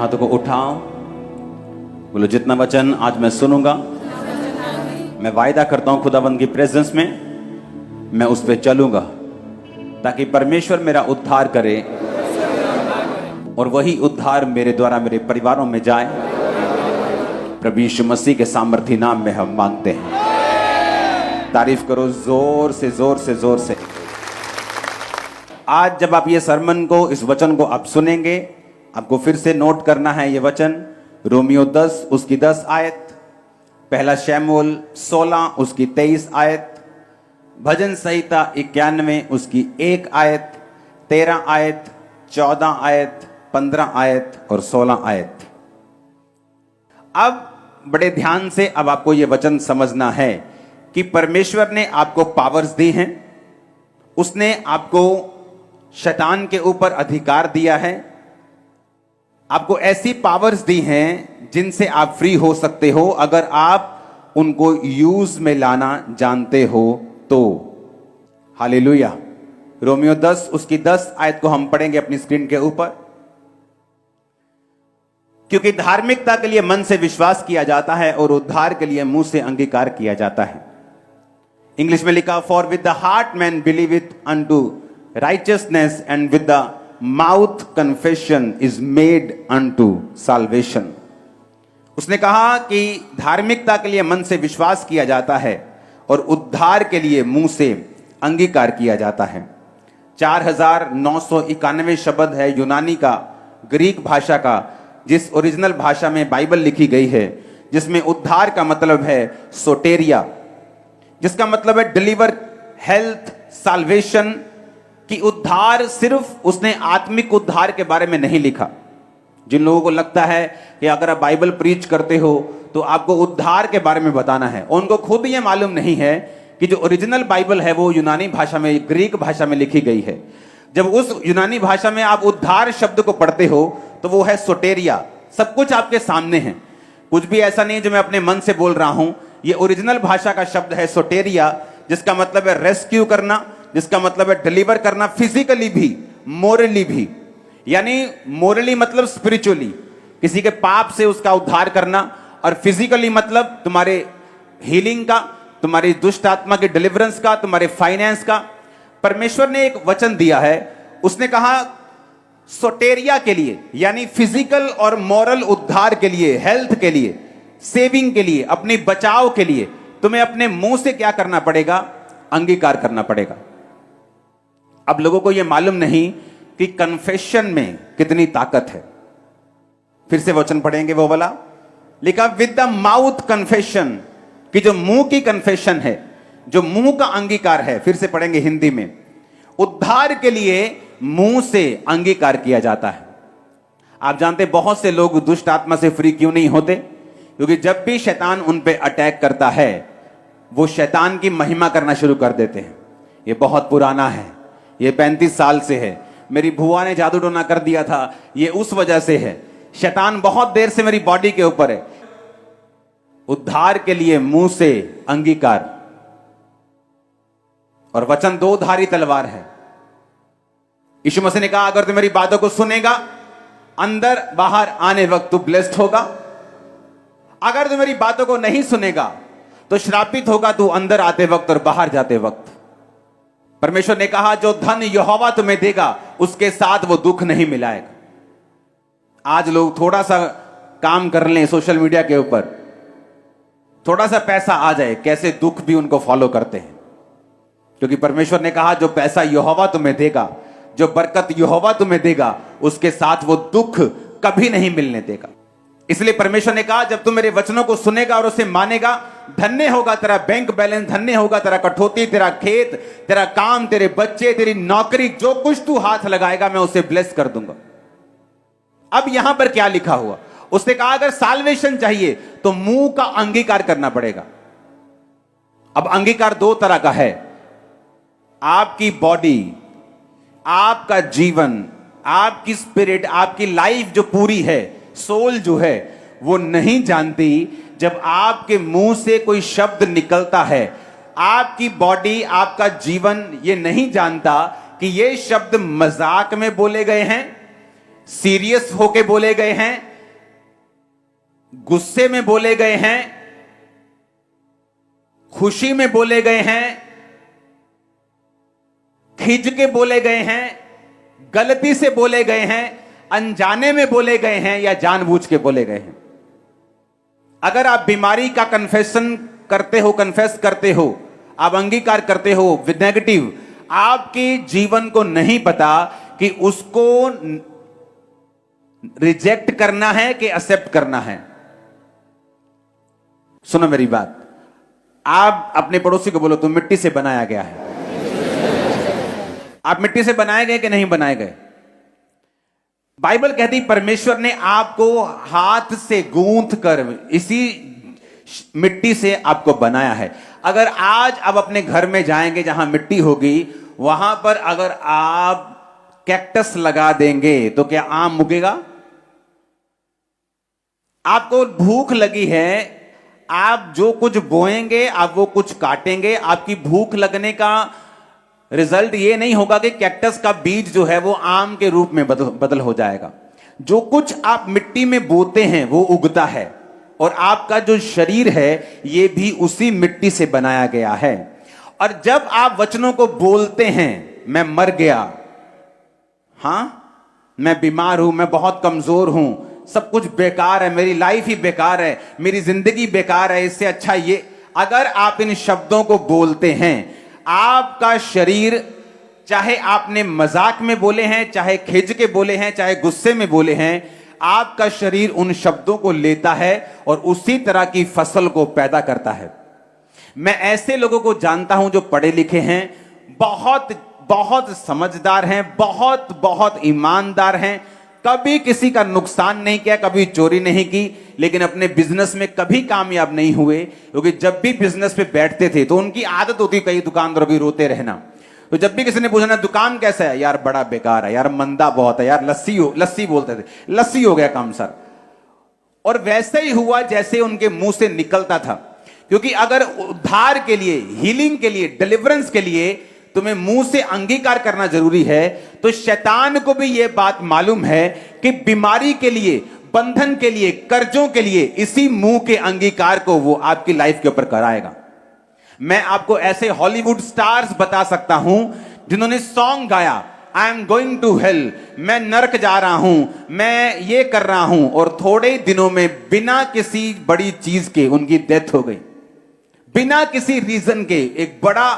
हाथों को उठाओ, बोलो जितना वचन आज मैं सुनूंगा, मैं वायदा करता हूं खुदाबंद की प्रेजेंस में मैं उस पर चलूंगा, ताकि परमेश्वर मेरा उद्धार करे और वही उद्धार मेरे द्वारा मेरे परिवारों में जाए। प्रभु यीशु मसीह के सामर्थी नाम में हम मांगते हैं। तारीफ करो जोर से जोर से जोर से। आज जब आप ये सरमन को, इस वचन को आप सुनेंगे, आपको फिर से नोट करना है ये वचन। रोमियो 10 उसकी 10 आयत, पहला शमूएल 16 उसकी 23 आयत, भजन संहिता 91 उसकी 1 आयत, 13 आयत, 14 आयत, 15 आयत और 16 आयत। अब बड़े ध्यान से अब आपको यह वचन समझना है कि परमेश्वर ने आपको पावर्स दी हैं, उसने आपको शैतान के ऊपर अधिकार दिया है, आपको ऐसी पावर्स दी हैं जिनसे आप फ्री हो सकते हो अगर आप उनको यूज में लाना जानते हो तो। हालेलुया। रोमियो 10 उसकी 10 आयत को हम पढ़ेंगे अपनी स्क्रीन के ऊपर। क्योंकि धार्मिकता के लिए मन से विश्वास किया जाता है और उद्धार के लिए मुंह से अंगीकार किया जाता है। इंग्लिश में लिखा, for with the heart man believe it unto righteousness and with the mouth confession is made unto salvation। उसने कहा कि धार्मिकता के लिए मन से विश्वास किया जाता है और उद्धार के लिए मुंह से अंगीकार किया जाता है। 4991 शब्द है यूनानी का, ग्रीक भाषा का, जिस ओरिजिनल भाषा में बाइबल लिखी गई है, जिसमें उद्धार का मतलब है सोटेरिया, जिसका मतलब है डिलीवर, हेल्थ, साल्वेशन। कि उद्धार सिर्फ उसने आत्मिक उद्धार के बारे में नहीं लिखा। जिन लोगों को लगता है कि अगर आप बाइबल प्रीच करते हो तो आपको उद्धार के बारे में बताना है, उनको खुद ये मालूम नहीं है कि जो ओरिजिनल बाइबल है वो यूनानी भाषा में, ग्रीक भाषा में लिखी गई है। जब उस यूनानी भाषा में आप उद्धार शब्द को पढ़ते हो तो वो है सोटेरिया। सब कुछ आपके सामने है, कुछ भी ऐसा नहीं जो मैं अपने मन से बोल रहा हूं। ये ओरिजिनल भाषा का शब्द है सोटेरिया, जिसका मतलब है रेस्क्यू करना, जिसका मतलब है डिलीवर करना, फिजिकली भी, मोरली भी। यानी मोरली मतलब स्पिरिचुअली, किसी के पाप से उसका उद्धार करना, और फिजिकली मतलब तुम्हारे हीलिंग का, तुम्हारी दुष्ट आत्मा के डिलीवरेंस का, तुम्हारे फाइनेंस का। परमेश्वर ने एक वचन दिया है, उसने कहा सोटेरिया के लिए, यानी फिजिकल और मॉरल उद्धार के लिए, हेल्थ के लिए, सेविंग के लिए, अपने बचाव के लिए तुम्हें अपने मुंह से क्या करना पड़ेगा? अंगीकार करना पड़ेगा। अब लोगों को यह मालूम नहीं कि कन्फेशन में कितनी ताकत है। फिर से वचन पढ़ेंगे वो वाला, लिखा विद द माउथ कन्फेशन, कि जो मुंह की कन्फेशन है, जो मुंह का अंगीकार है। फिर से पढ़ेंगे हिंदी में, उद्धार के लिए मुंह से अंगीकार किया जाता है। आप जानते बहुत से लोग दुष्ट आत्मा से फ्री क्यों नहीं होते? क्योंकि जब भी शैतान उन पे अटैक करता है वो शैतान की महिमा करना शुरू कर देते हैं। ये बहुत पुराना है, ये 35 साल से है, मेरी बुआ ने जादू टोना कर दिया था, ये उस वजह से है, शैतान बहुत देर से मेरी बॉडी के ऊपर है। उद्धार के लिए मुंह से अंगीकार, और वचन दो धारी तलवार है। यीशु मसीह ने कहा अगर तू मेरी बातों को सुनेगा, अंदर बाहर आने वक्त तू ब्लेस्ड होगा। अगर तू मेरी बातों को नहीं सुनेगा तो श्रापित होगा तू अंदर आते वक्त और बाहर जाते वक्त। परमेश्वर ने कहा जो धन यहोवा तुम्हें देगा उसके साथ वो दुख नहीं मिलाएगा। आज लोग थोड़ा सा काम कर लें सोशल मीडिया के ऊपर, थोड़ा सा पैसा आ जाए, कैसे दुख भी उनको फॉलो करते हैं। क्योंकि परमेश्वर ने कहा जो पैसा यहोवा तुम्हें देगा, जो बरकत यहोवा तुम्हें देगा, उसके साथ वो दुख कभी नहीं मिलने देगा। इसलिए परमेश्वर ने कहा जब तू मेरे वचनों को सुनेगा और उसे मानेगा, धन्य होगा तेरा बैंक बैलेंस, धन्य होगा तेरा कठौती, तेरा खेत, तेरा काम, तेरे बच्चे, तेरी नौकरी, जो कुछ तू हाथ लगाएगा मैं उसे ब्लेस कर दूंगा। अब यहां पर क्या लिखा हुआ? उसने कहा अगर साल्वेशन चाहिए तो मुंह का अंगीकार करना पड़ेगा। अब अंगीकार दो तरह का है। आपकी बॉडी, आपका जीवन, आपकी स्पिरिट, आपकी लाइफ जो पूरी है, सोल जो है, वो नहीं जानती जब आपके मुंह से कोई शब्द निकलता है। आपकी बॉडी, आपका जीवन ये नहीं जानता कि ये शब्द मजाक में बोले गए हैं, सीरियस होके बोले गए हैं, गुस्से में बोले गए हैं, खुशी में बोले गए हैं, खिंच के बोले गए हैं, गलती से बोले गए हैं, अनजाने में बोले गए हैं या जानबूझ के बोले गए हैं। अगर आप बीमारी का कन्फेस करते हो, आप अंगीकार करते हो विद नेगेटिव, आपके जीवन को नहीं पता कि उसको रिजेक्ट करना है कि एक्सेप्ट करना है। सुनो मेरी बात, आप अपने पड़ोसी को बोलो तुम मिट्टी से बनाया गया है। आप मिट्टी से बनाए गए कि नहीं बनाए गए? बाइबल कहती परमेश्वर ने आपको हाथ से गूंथ कर इसी मिट्टी से आपको बनाया है। अगर आज आप अपने घर में जाएंगे जहां मिट्टी होगी, वहां पर अगर आप कैक्टस लगा देंगे तो क्या आम उगेगा? आपको भूख लगी है, आप जो कुछ बोएंगे आप वो कुछ काटेंगे। आपकी भूख लगने का रिजल्ट ये नहीं होगा कि कैक्टस का बीज जो है वो आम के रूप में बदल हो जाएगा। जो कुछ आप मिट्टी में बोते हैं वो उगता है, और आपका जो शरीर है ये भी उसी मिट्टी से बनाया गया है। और जब आप वचनों को बोलते हैं, मैं मर गया, हां मैं बीमार हूं, मैं बहुत कमजोर हूं, सब कुछ बेकार है, मेरी लाइफ ही बेकार है, मेरी जिंदगी बेकार है, इससे अच्छा ये, अगर आप इन शब्दों को बोलते हैं, आपका शरीर, चाहे आपने मजाक में बोले हैं, चाहे खिंच के बोले हैं, चाहे गुस्से में बोले हैं, आपका शरीर उन शब्दों को लेता है और उसी तरह की फसल को पैदा करता है। मैं ऐसे लोगों को जानता हूं जो पढ़े लिखे हैं, बहुत बहुत समझदार हैं, बहुत बहुत ईमानदार हैं, कभी किसी का नुकसान नहीं किया, कभी चोरी नहीं की, लेकिन अपने बिजनेस में कभी कामयाब नहीं हुए, क्योंकि जब भी बिजनेस पे बैठते थे तो उनकी आदत होती कई दुकानदारों की रोते रहना। तो जब भी किसी ने पूछना दुकान कैसा है, यार बड़ा बेकार है, यार मंदा बहुत है, यार लस्सी बोलते थे, लस्सी हो गया काम सर। और वैसे ही हुआ जैसे उनके मुंह से निकलता था। क्योंकि अगर उद्धार के लिए, हीलिंग के लिए, डिलीवरेंस के लिए तुम्हें मुंह से अंगीकार करना जरूरी है, तो शैतान को भी यह बात मालूम है कि बीमारी के लिए, बंधन के लिए, कर्जों के लिए इसी मुंह के अंगीकार को वो आपकी लाइफ के ऊपर कराएगा। मैं आपको ऐसे हॉलीवुड स्टार्स बता सकता हूं जिन्होंने सॉन्ग गाया, I am going to hell, मैं नरक जा रहा हूं, मैं ये कर रहा हूं, और थोड़े दिनों में बिना किसी बड़ी चीज के उनकी डेथ हो गई, बिना किसी रीजन के। एक बड़ा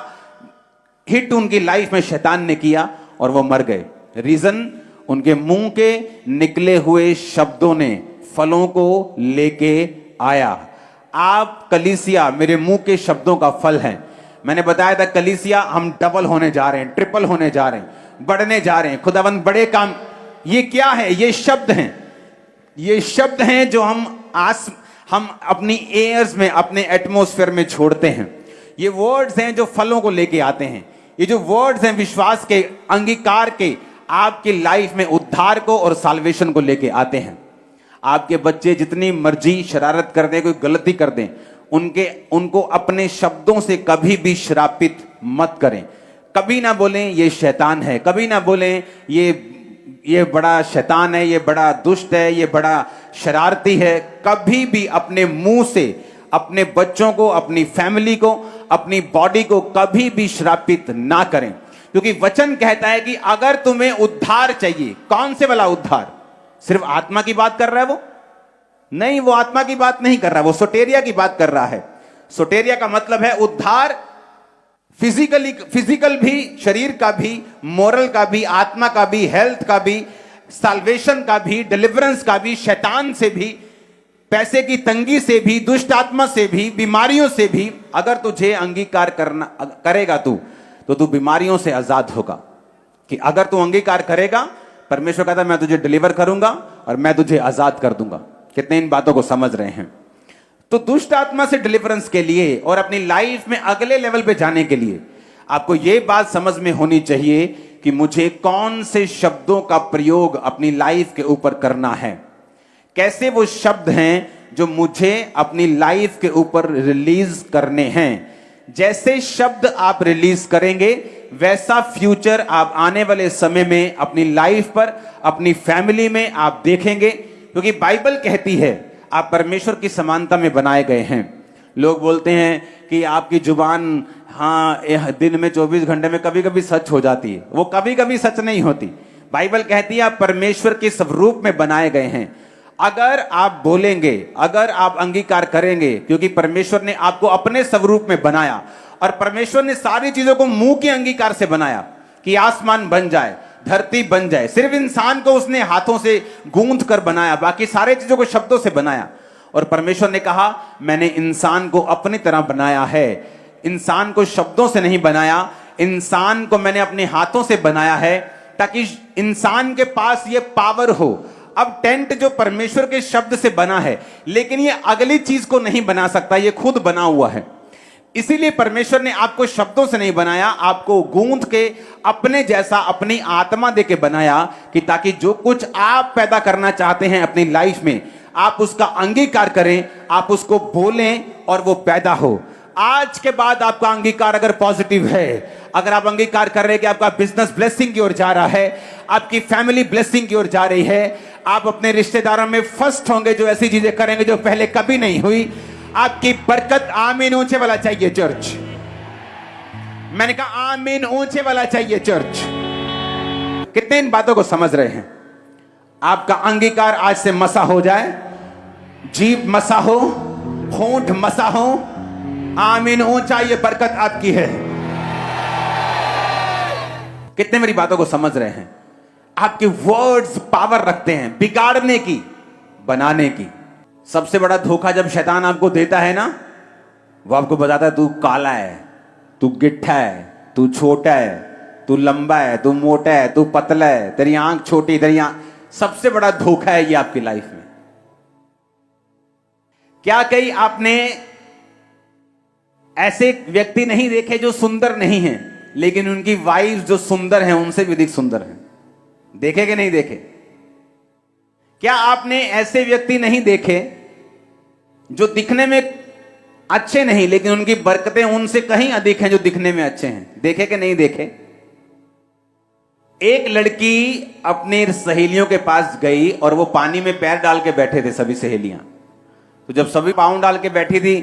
हिट उनकी लाइफ में शैतान ने किया और वो मर गए। रीजन, उनके मुंह के निकले हुए शब्दों ने फलों को लेके आया। आप कलीसिया मेरे मुंह के शब्दों का फल हैं। मैंने बताया था कलीसिया हम डबल होने जा रहे हैं, ट्रिपल होने जा रहे हैं, बढ़ने जा रहे हैं, खुदावंद बड़े काम। ये क्या है? ये शब्द हैं, ये शब्द हैं जो हम अपनी एयर्स में, अपने एटमॉस्फेयर में छोड़ते हैं। ये वर्ड्स हैं जो फलों को लेके आते हैं। ये जो वर्ड्स हैं विश्वास के, अंगीकार के, आपकी लाइफ में उद्धार को और साल्वेशन को लेके आते हैं। आपके बच्चे जितनी मर्जी शरारत कर दें, कोई गलती कर दें, उनको अपने शब्दों से कभी भी श्रापित मत करें। कभी ना बोलें ये शैतान है, कभी ना बोलें ये बड़ा शैतान है, ये बड़ा दुष्ट है, ये बड़ा शरारती है। कभी भी अपने मुंह से अपने बच्चों को, अपनी फैमिली को, अपनी बॉडी को कभी भी श्रापित ना करें। क्योंकि वचन कहता है कि अगर तुम्हें उद्धार चाहिए, कौन से वाला उद्धार? सिर्फ आत्मा की बात कर रहा है वो? नहीं, वो आत्मा की बात नहीं कर रहा, वो सोटेरिया की बात कर रहा है। सोटेरिया का मतलब है उद्धार, फिजिकल भी, शरीर का भी, मोरल का भी, आत्मा का भी, हेल्थ का भी, साल्वेशन का भी, डिलीवरेंस का भी, शैतान से भी, पैसे की तंगी से भी, दुष्ट आत्मा से भी, बीमारियों से भी। अगर तुझे अंगीकार करेगा तो तू बीमारियों से आजाद होगा। कि अगर तू अंगीकार करेगा, परमेश्वर कहता है मैं तुझे डिलीवर करूंगा और मैं तुझे आजाद कर दूंगा। कितने इन बातों को समझ रहे हैं? तो दुष्ट आत्मा से डिलीवरेंस के लिए और अपनी लाइफ में अगले लेवल पे जाने के लिए आपको यह बात समझ में होनी चाहिए कि मुझे कौन से शब्दों का प्रयोग अपनी लाइफ के ऊपर करना है। कैसे वो शब्द हैं जो मुझे अपनी लाइफ के ऊपर रिलीज करने हैं। जैसे शब्द आप रिलीज करेंगे, वैसा फ्यूचर आप आने वाले समय में अपनी लाइफ पर, अपनी फैमिली में आप देखेंगे। क्योंकि बाइबल कहती है आप परमेश्वर की समानता में बनाए गए हैं। लोग बोलते हैं कि आपकी जुबान हाँ दिन में 24 घंटे में कभी कभी सच हो जाती है। वो कभी कभी सच नहीं होती। बाइबल कहती है आप परमेश्वर के स्वरूप में बनाए गए हैं। अगर आप बोलेंगे, अगर आप अंगीकार करेंगे, क्योंकि परमेश्वर ने आपको अपने स्वरूप में बनाया और परमेश्वर ने सारी चीजों को मुंह के अंगीकार से बनाया कि आसमान बन जाए, धरती बन जाए। सिर्फ इंसान को उसने हाथों से गूंथ कर बनाया, बाकी सारे चीजों को शब्दों से बनाया। और परमेश्वर ने कहा मैंने इंसान को अपनी तरह बनाया है। इंसान को शब्दों से नहीं बनाया, इंसान को मैंने अपने हाथों से बनाया है ताकि इंसान के पास ये पावर हो। अब टेंट जो परमेश्वर के शब्द से बना है, लेकिन ये अगली चीज को नहीं बना सकता, ये खुद बना हुआ है। इसीलिए परमेश्वर ने आपको शब्दों से नहीं बनाया, आपको गूंथ के अपने जैसा अपनी आत्मा दे के बनाया कि ताकि जो कुछ आप पैदा करना चाहते हैं अपनी लाइफ में, आप उसका अंगीकार करें, आप उसको बोलें और वो पैदा हो। आज के बाद आपका अंगीकार अगर पॉजिटिव है, अगर आप अंगीकार कर रहे हैं कि आपका बिजनेस ब्लेसिंग की ओर जा रहा है, आपकी फैमिली ब्लेसिंग की ओर जा रही है, आप अपने रिश्तेदारों में फर्स्ट होंगे, जो ऐसी चीजें करेंगे जो पहले कभी नहीं हुई, आपकी बरकत। आमीन ऊंचे वाला चाहिए चर्च। मैंने कहा आमीन ऊंचे वाला चाहिए चर्च। कितने इन बातों को समझ रहे हैं? आपका अंगीकार आज से मसा हो जाए, जीभ मसा हो, होंठ मसा हो। आमीन ऊंचा, ये बरकत आपकी है। कितने मेरी बातों को समझ रहे हैं? आपके वर्ड्स पावर रखते हैं बिगाड़ने की, बनाने की। सबसे बड़ा धोखा जब शैतान आपको देता है ना, वो आपको बताता है तू काला है, तू गिट्ठा है, तू छोटा है, तू लंबा है, तू मोटा है, तू पतला है, तेरी आंख छोटी, तेरी आंख। सबसे बड़ा धोखा है ये आपकी लाइफ में। क्या कहीं आपने ऐसे व्यक्ति नहीं देखे जो सुंदर नहीं हैं, लेकिन उनकी वाइफ जो सुंदर हैं उनसे भी अधिक सुंदर हैं? देखे कि नहीं देखे? क्या आपने ऐसे व्यक्ति नहीं देखे जो दिखने में अच्छे नहीं, लेकिन उनकी बरकतें उनसे कहीं अधिक हैं जो दिखने में अच्छे हैं? देखे कि नहीं देखे? एक लड़की अपनी सहेलियों के पास गई और वो पानी में पैर डाल के बैठे थे सभी सहेलियां। तो जब सभी पांव डाल के बैठी थी,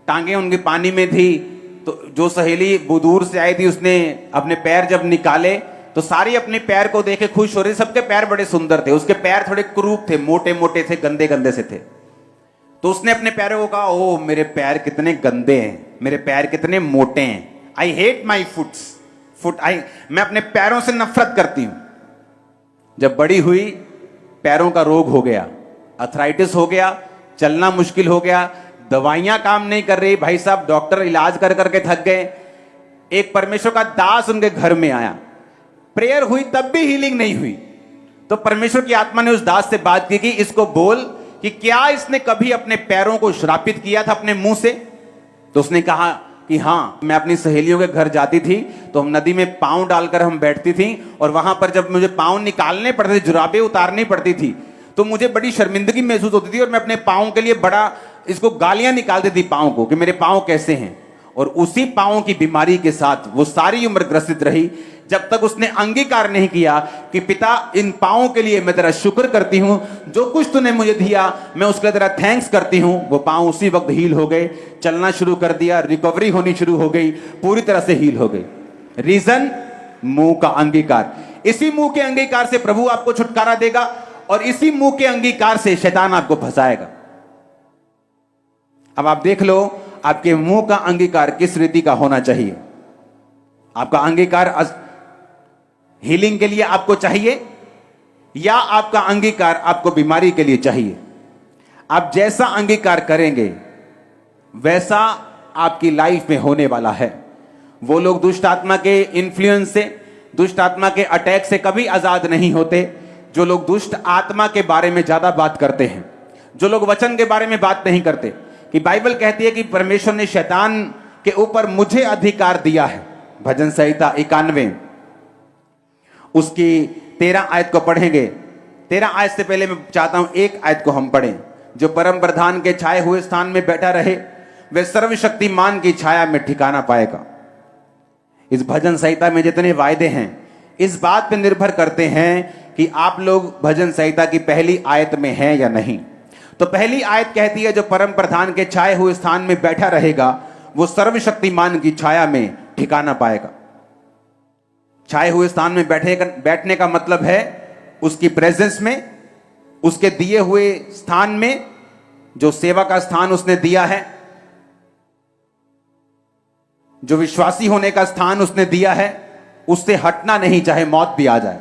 टांगे उनकी पानी में थी, तो जो सहेली दूर से आई थी उसने अपने पैर जब निकाले तो सारी अपने पैर को देखे खुश हो रही। सबके पैर बड़े सुंदर थे, उसके पैर थोड़े क्रूप थे, मोटे मोटे थे, गंदे गंदे से थे। तो उसने अपने पैरों को कहा ओ मेरे पैर कितने गंदे हैं, मेरे पैर कितने मोटे हैं। आई हेट माई मैं अपने पैरों से नफरत करती हूं। जब बड़ी हुई, पैरों का रोग हो गया, अर्थराइटिस हो गया, चलना मुश्किल हो गया, दवाइयां काम नहीं कर रही। भाई साहब डॉक्टर इलाज कर करके थक गए। एक परमेश्वर का दास उनके घर में आया, प्रेयर हुई तब भी हीलिंग नहीं हुई। तो परमेश्वर की आत्मा ने उस दास से बात की कि इसको बोल कि क्या इसने कभी अपने पैरों को श्रापित किया था अपने मुंह से? तो उसने कहा कि हाँ, मैं अपनी सहेलियों के घर जाती थी तो हम नदी में पांव डालकर हम बैठती थी, और वहां पर जब मुझे पांव निकालने पड़ते थे, जुराबें उतारनी पड़ती थी, तो मुझे बड़ी शर्मिंदगी महसूस होती थी और मैं अपने पांव के लिए बड़ा इसको गालियां निकालती थी पांव को कि मेरे पांव कैसे हैं। और उसी पांव की बीमारी के साथ वो सारी उम्र ग्रसित रही, जब तक उसने अंगीकार नहीं किया कि पिता इन पांवों के लिए मैं तेरा शुक्र करती हूं, जो कुछ तूने मुझे दिया मैं उसके लिए तेरा थैंक्स करती हूं। वो पांव उसी वक्त हील हो गए, चलना शुरू कर दिया, रिकवरी होनी शुरू हो गई, पूरी तरह से हील हो गई। रीजन? मुंह का अंगीकार। इसी मुंह के अंगीकार से प्रभु आपको छुटकारा देगा और इसी मुंह के अंगीकार से शैतान आपको फंसाएगा। अब आप देख लो आपके मुंह का अंगीकार किस रीति का होना चाहिए। आपका अंगीकार हीलिंग के लिए आपको चाहिए या आपका अंगीकार आपको बीमारी के लिए चाहिए? आप जैसा अंगीकार करेंगे वैसा आपकी लाइफ में होने वाला है। वो लोग दुष्ट आत्मा के इन्फ्लुएंस से, दुष्ट आत्मा के अटैक से कभी आजाद नहीं होते जो लोग दुष्ट आत्मा के बारे में ज्यादा बात करते हैं, जो लोग वचन के बारे में बात नहीं करते। कि बाइबल कहती है कि परमेश्वर ने शैतान के ऊपर मुझे अधिकार दिया है। भजन संहिता 91 उसकी 13 आयत को पढ़ेंगे। 13 आयत से पहले मैं चाहता हूं एक आयत को हम पढ़ें। जो परम प्रधान के छाए हुए स्थान में बैठा रहे वह सर्वशक्तिमान की छाया में ठिकाना पाएगा। इस भजन संहिता में जितने वायदे हैं इस बात पर निर्भर करते हैं कि आप लोग भजन संहिता की पहली आयत में हैं या नहीं। तो पहली आयत कहती है जो परम प्रधान के छाए हुए स्थान में बैठा रहेगा वो सर्वशक्तिमान की छाया में ठिकाना पाएगा। छाए हुए स्थान में बैठने का मतलब है उसकी प्रेजेंस में, उसके दिए हुए स्थान में, जो सेवा का स्थान उसने दिया है, जो विश्वासी होने का स्थान उसने दिया है, उससे हटना नहीं चाहे मौत भी आ जाए।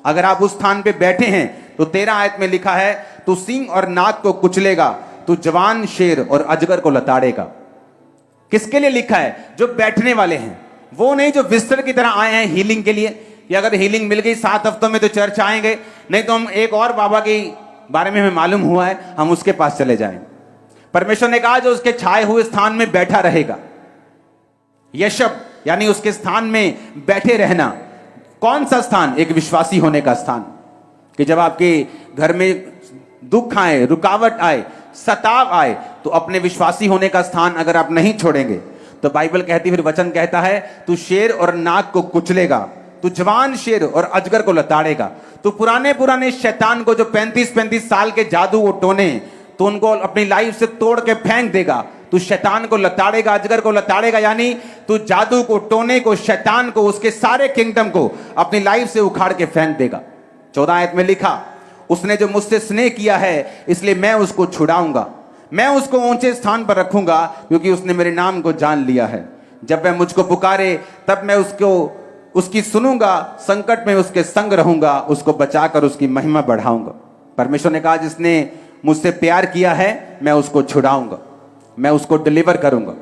अगर आप उस स्थान पे बैठे हैं तो 13 आयत में लिखा है तू सिंह और नाग को कुचलेगा, तू जवान शेर और अजगर को लताड़ेगा। किसके लिए लिखा है? जो बैठने वाले हैं, वो नहीं जो विजिटर की तरह आए हैं हीलिंग के लिए, कि अगर हीलिंग मिल गई 7 हफ्तों में तो चर्च आएंगे, नहीं तो हम एक और बाबा के बारे में हमें मालूम हुआ है हम उसके पास चले जाएंगे। परमेश्वर ने कहा जो उसके छाए हुए स्थान में बैठा रहेगा। यह शब्द यानी उसके स्थान में बैठे रहना। कौन सा स्थान? एक विश्वासी होने का स्थान, कि जब आपके घर में दुख आए, रुकावट आए, सताव आए, तो अपने विश्वासी होने का स्थान अगर आप नहीं छोड़ेंगे तो बाइबल कहती, फिर वचन कहता है तू शेर और नाग को कुचलेगा, तू जवान शेर और अजगर को लताड़ेगा। तो पुराने शैतान को जो 35-35 साल के जादू वो टोने, तो उनको अपनी लाइफ से तोड़ के फेंक देगा। तू शैतान को लताड़ेगा, अजगर को लताड़ेगा, यानी तू जादू को, टोने को, शैतान को, उसके सारे किंगडम को अपनी लाइफ से उखाड़ के फेंक देगा। 14 आयत में लिखा, उसने जो मुझसे स्नेह किया है इसलिए मैं उसको छुड़ाऊंगा, मैं उसको ऊंचे स्थान पर रखूंगा, क्योंकि उसने मेरे नाम को जान लिया है। जब वह मुझको पुकारे तब मैं उसकी सुनूंगा, संकट में उसके संग रहूंगा, उसको बचाकर उसकी महिमा बढ़ाऊंगा। परमेश्वर ने कहा जिसने मुझसे प्यार किया है मैं उसको छुड़ाऊंगा, मैं उसको डिलीवर करूंगा,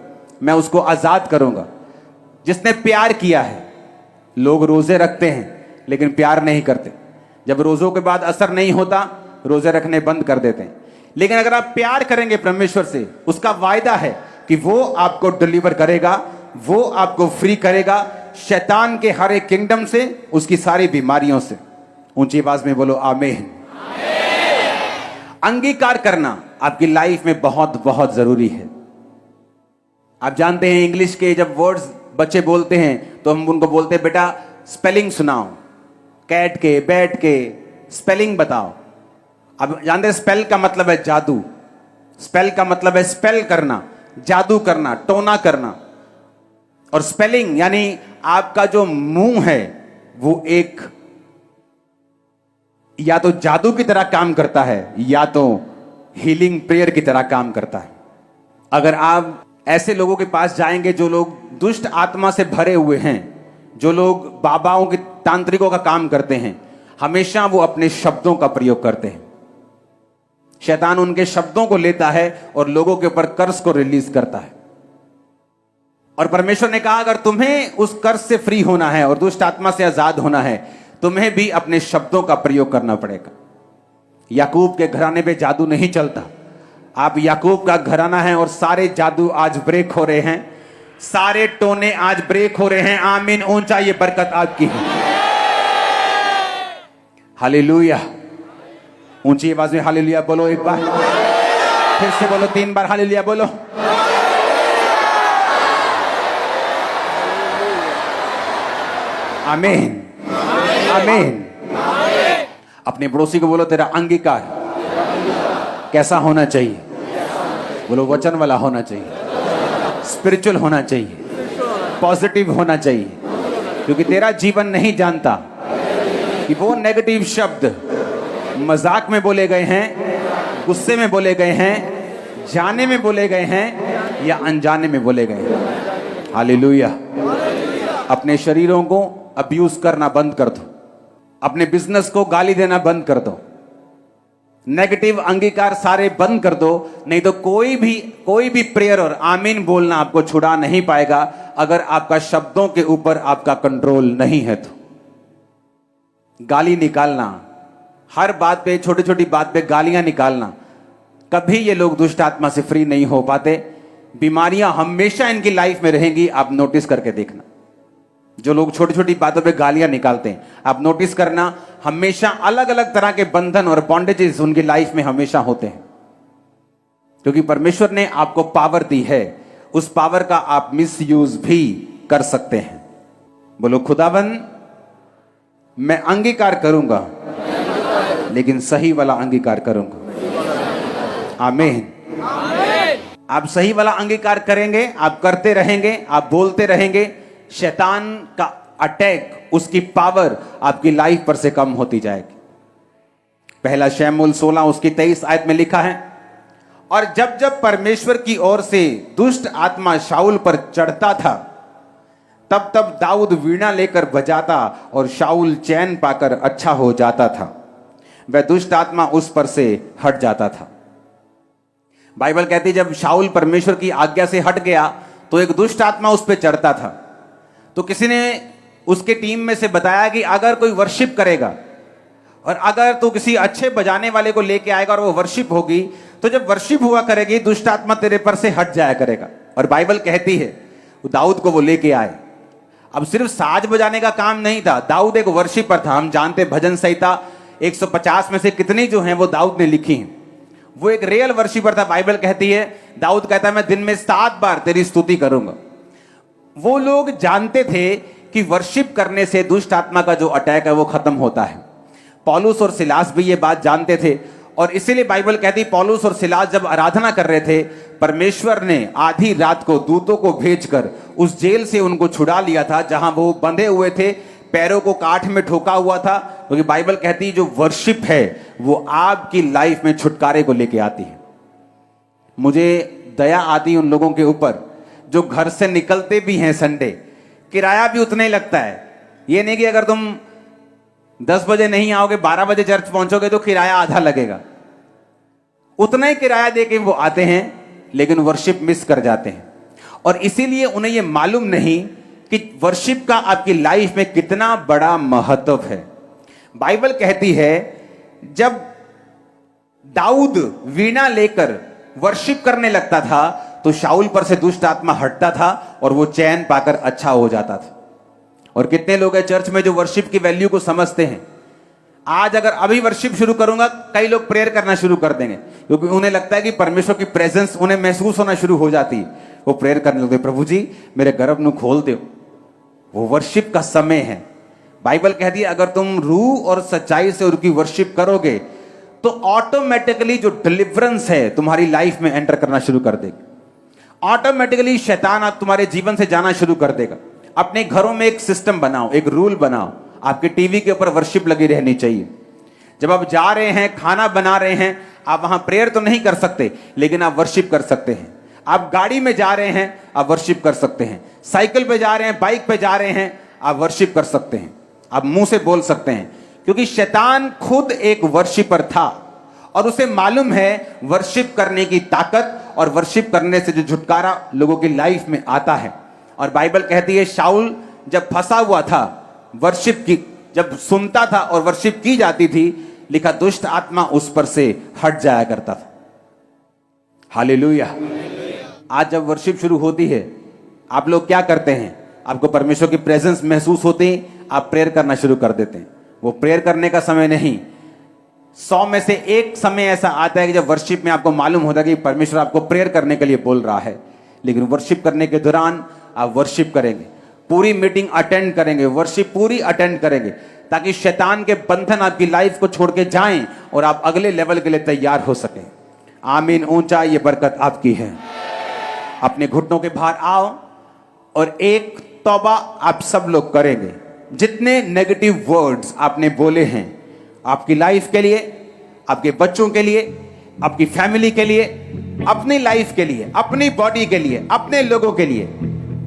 मैं उसको आजाद करूंगा। जिसने प्यार किया है। लोग रोजे रखते हैं लेकिन प्यार नहीं करते। जब रोजों के बाद असर नहीं होता रोजे रखने बंद कर देते हैं। लेकिन अगर आप प्यार करेंगे परमेश्वर से, उसका वायदा है कि वो आपको डिलीवर करेगा, वो आपको फ्री करेगा शैतान के हर एक किंगडम से, उसकी सारी बीमारियों से। ऊंची आवाज में बोलो आमीन। अंगीकार करना आपकी लाइफ में बहुत बहुत जरूरी है। आप जानते हैं इंग्लिश के जब वर्ड्स बच्चे बोलते हैं तो हम उनको बोलते हैं बेटा स्पेलिंग सुनाओ, कैट के, बैट के स्पेलिंग बताओ। अब जानते हैं स्पेल का मतलब है जादू, स्पेल का मतलब है स्पेल करना, जादू करना, टोना करना। और स्पेलिंग यानी आपका जो मुंह है वो एक या तो जादू की तरह काम करता है या तो हीलिंग प्रेयर की तरह काम करता है। अगर आप ऐसे लोगों के पास जाएंगे जो लोग दुष्ट आत्मा से भरे हुए हैं, जो लोग बाबाओं के, तांत्रिकों का काम करते हैं, हमेशा वो अपने शब्दों का प्रयोग करते हैं। शैतान उनके शब्दों को लेता है और लोगों के ऊपर कर्ज को रिलीज करता है। और परमेश्वर ने कहा अगर तुम्हें उस कर्ज से फ्री होना है और दुष्ट आत्मा से आजाद होना है, तुम्हें भी अपने शब्दों का प्रयोग करना पड़ेगा। याकूब के घराने पे जादू नहीं चलता। आप याकूब का घराना है और सारे जादू आज ब्रेक हो रहे हैं, सारे टोने आज ब्रेक हो रहे हैं। आमीन। ऊंचा ये बरकत आपकी है। हालेलुया। ऊंची आवाज में हालेलुया बोलो एक बार, फिर से बोलो 3 बार हालेलुया बोलो। आमीन आमीन। अपने पड़ोसी को बोलो तेरा अंगीकार कैसा होना चाहिए? बोलो वचन वाला होना चाहिए, स्पिरिचुअल होना चाहिए, पॉजिटिव होना चाहिए, क्योंकि तेरा जीवन नहीं जानता कि वो नेगेटिव शब्द मजाक में बोले गए हैं, गुस्से में बोले गए हैं, जाने में बोले गए हैं या अनजाने में बोले गए हैं। हालेलुया। अपने शरीरों को अब्यूज करना बंद कर दो, अपने बिजनेस को गाली देना बंद कर दो, नेगेटिव अंगीकार सारे बंद कर दो, नहीं तो कोई भी प्रेयर और आमीन बोलना आपको छुड़ा नहीं पाएगा अगर आपका शब्दों के ऊपर आपका कंट्रोल नहीं है। तो गाली निकालना, हर बात पे, छोटी छोटी बात पे गालियां निकालना, कभी ये लोग दुष्ट आत्मा से फ्री नहीं हो पाते। बीमारियां हमेशा इनकी लाइफ में रहेंगी। आप नोटिस करके देखना, जो लोग छोटी छोटी बातों पे गालियां निकालते हैं, आप नोटिस करना, हमेशा अलग अलग तरह के बंधन और बॉन्डेजेस उनकी लाइफ में हमेशा होते हैं। क्योंकि परमेश्वर ने आपको पावर दी है, उस पावर का आप मिस यूज भी कर सकते हैं। बोलो खुदावन मैं अंगीकार करूंगा लेकिन सही वाला अंगीकार करूंगा। आमीन। आप सही वाला अंगीकार करेंगे, आप करते रहेंगे, आप बोलते रहेंगे, शैतान का अटैक, उसकी पावर आपकी लाइफ पर से कम होती जाएगी। पहला शमूएल 16 उसकी 23 आयत में लिखा है, और जब जब परमेश्वर की ओर से दुष्ट आत्मा शाऊल पर चढ़ता था, तब तब दाऊद वीणा लेकर बजाता और शाऊल चैन पाकर अच्छा हो जाता था। वह दुष्ट आत्मा उस पर से हट जाता था। बाइबल कहती है जब शाऊल परमेश्वर की आज्ञा से हट गया तो एक दुष्ट आत्मा उस पर चढ़ता था। तो किसी ने उसके टीम में से बताया कि अगर कोई वर्शिप करेगा और अगर तो किसी अच्छे बजाने वाले को लेके आएगा और वो वर्शिप होगी, तो जब वर्शिप हुआ करेगी दुष्ट आत्मा तेरे पर से हट जाया करेगा। और बाइबल कहती है दाऊद को वो लेके आए। अब सिर्फ साज बजाने का काम नहीं था, दाऊद एक वर्शिपर था। हम जानते भजन संहिता 150 में से कितनी जो हैं वो दाऊद ने लिखी हैं। वो एक रियल वर्शिपर था। बाइबल कहती है दाऊद कहता है मैं दिन में 7 बार तेरी स्तुति करूंगा। वो लोग जानते थे कि वर्शिप करने से दुष्ट आत्मा का जो अटैक है वो खत्म होता है। पौलुस और सिलास भी ये बात जानते थे और इसीलिए बाइबल कहती पौलुस और सिलास जब आराधना कर रहे थे, परमेश्वर ने आधी रात को दूतों को भेजकर उस जेल से उनको छुड़ा लिया था जहां वो बंधे हुए थे, पैरों को काठ में ठोका हुआ था। क्योंकि बाइबल कहती है जो वर्शिप है वो आपकी लाइफ में छुटकारे को लेके आती है। मुझे दया आती है उन लोगों के ऊपर जो घर से निकलते भी हैं संडे, किराया भी उतना ही लगता है। ये नहीं कि अगर तुम 10 बजे नहीं आओगे 12 बजे चर्च पहुंचोगे तो किराया आधा लगेगा। उतना ही किराया देके वो आते हैं लेकिन वर्शिप मिस कर जाते हैं। और इसीलिए उन्हें ये मालूम नहीं कि वर्शिप का आपकी लाइफ में कितना बड़ा महत्व है। बाइबल कहती है जब दाऊद वीणा लेकर वर्शिप करने लगता था तो शाऊल पर से दुष्ट आत्मा हटता था और वो चैन पाकर अच्छा हो जाता था। और कितने लोग हैं चर्च में जो वर्शिप की वैल्यू को समझते हैं। आज अगर अभी वर्शिप शुरू करूंगा कई लोग प्रेयर करना शुरू कर देंगे क्योंकि उन्हें लगता है कि परमेश्वर की प्रेजेंस उन्हें महसूस होना शुरू हो जाती है। वो प्रेयर करने लगते, प्रभु जी मेरे गर्भ ਨੂੰ खोल दो। वो वर्शिप का समय है। बाइबल कहती है अगर तुम रूह और सच्चाई से उनकी वर्शिप करोगे तो ऑटोमेटिकली जो डिलीवरेंस है तुम्हारी लाइफ में एंटर करना शुरू कर देगा। ऑटोमेटिकली शैतान आप तुम्हारे जीवन से जाना शुरू कर देगा। अपने घरों में एक सिस्टम बनाओ, एक रूल बनाओ, आपके टीवी के ऊपर वर्शिप लगी रहनी चाहिए। जब आप जा रहे हैं, खाना बना रहे हैं, आप वहां प्रेयर तो नहीं कर सकते लेकिन आप वर्शिप कर सकते हैं। आप गाड़ी में जा रहे हैं, आप वर्शिप कर सकते हैं। साइकिल पे जा रहे हैं, बाइक पे जा रहे हैं, आप वर्शिप कर सकते हैं। आप मुंह से बोल सकते हैं क्योंकि शैतान खुद एक वर्शिपर था और उसे मालूम है वर्शिप करने की ताकत और वर्शिप करने से जो छुटकारा लोगों की लाइफ में आता है। और बाइबल कहती है शाऊल जब फंसा हुआ था वर्शिप की, जब सुनता था और वर्शिप की जाती थी, लिखा दुष्ट आत्मा उस पर से हट जाया करता था। हालेलुया। आज जब वर्शिप शुरू होती है आप लोग क्या करते हैं? आपको परमेश्वर की प्रेजेंस महसूस होती है, आप प्रेयर करना शुरू कर देते हैं। वो प्रेयर करने का समय नहीं, 100 में से 1 समय ऐसा आता है कि जब वर्शिप में आपको मालूम होता है कि परमेश्वर आपको प्रेयर करने के लिए बोल रहा है। लेकिन वर्शिप करने के दौरान आप वर्शिप करेंगे, पूरी मीटिंग अटेंड करेंगे, वर्शिप पूरी अटेंड करेंगे ताकि शैतान के बंधन आपकी लाइफ को छोड़ के जाएं और आप अगले लेवल के लिए तैयार हो सकें। आमीन। ऊंचा ये बरकत आपकी है। अपने घुटनों के बाहर आओ और एक तौबा आप सब लोग करेंगे। जितने नेगेटिव वर्ड्स आपने बोले हैं आपकी लाइफ के लिए, आपके बच्चों के लिए, आपकी फैमिली के लिए, अपनी लाइफ के लिए, अपनी बॉडी के लिए, अपने लोगों के लिए,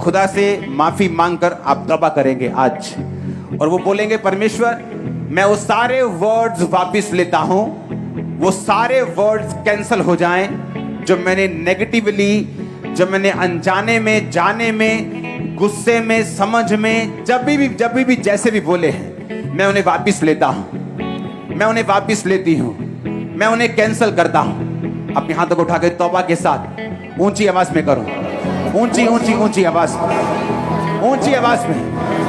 खुदा से माफी मांगकर आप तौबा करेंगे आज। और वो बोलेंगे परमेश्वर मैं वो सारे वर्ड्स वापस लेता हूं, वो सारे वर्ड्स कैंसल हो जाएं जो मैंने नेगेटिवली, जो मैंने अनजाने में, जाने में, गुस्से में, समझ में, जब भी जैसे भी बोले हैं मैं उन्हें वापस लेता हूं, मैं उन्हें वापस लेती हूं, मैं उन्हें कैंसल करता हूं। अपने हाथों को उठा के तौबा के साथ ऊंची आवाज में करो, ऊंची ऊंची ऊंची आवाज में, ऊंची आवाज में।